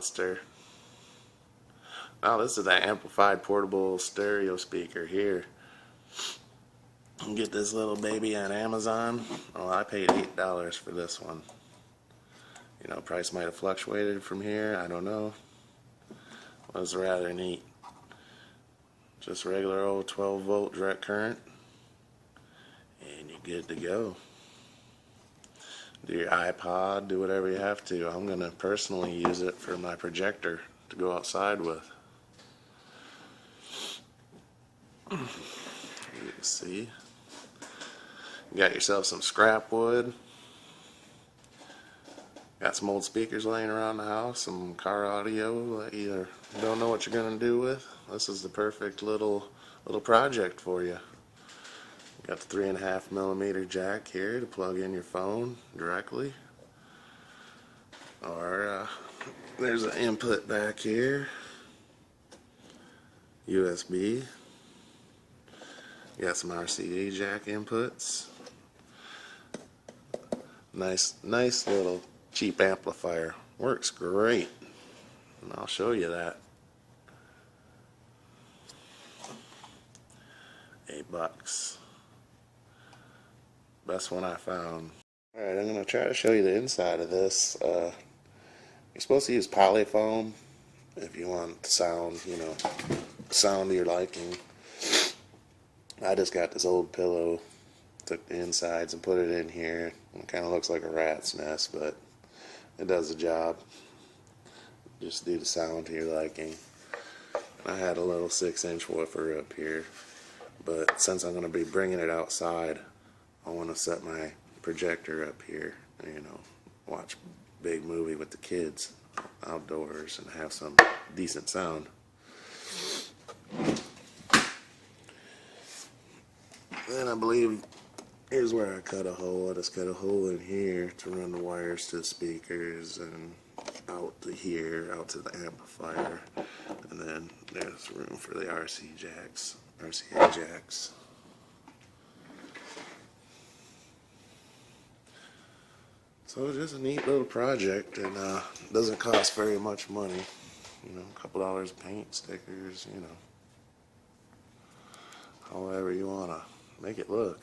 monster. Now this is the amplified portable stereo speaker here. You can get this little baby on Amazon. Oh, I paid $8 for this one. You know, price might have fluctuated from here, I don't know. It was rather neat. Just regular old 12-volt direct current, and you're good to go. Do your iPod, do whatever you have to. I'm going to personally use it for my projector to go outside with. You can see. You got yourself some scrap wood. Got some old speakers laying around the house, some car audio that you don't know what you're going to do with. This is the perfect little project for you. Got the 3.5mm jack here to plug in your phone directly. Or there's an input back here. USB. Got some RCA jack inputs. Nice little cheap amplifier. Works great. And I'll show you that. $8. Best one I found. Alright, I'm going to try to show you the inside of this. You're supposed to use polyfoam if you want the sound, you know, sound to your liking. I just got this old pillow, took the insides and put it in here. It kind of looks like a rat's nest, but it does the job. Just do the sound to your liking. I had a little 6-inch woofer up here, but since I'm going to be bringing it outside, I want to set my projector up here, you know, watch a big movie with the kids outdoors and have some decent sound. Then I believe here's where I cut a hole. I just cut a hole in here to run the wires to the speakers and out to here, out to the amplifier, and then there's room for the RCA jacks. So it's just a neat little project, and doesn't cost very much money. You know, a couple dollars of paint, stickers, you know, however you wanna make it look.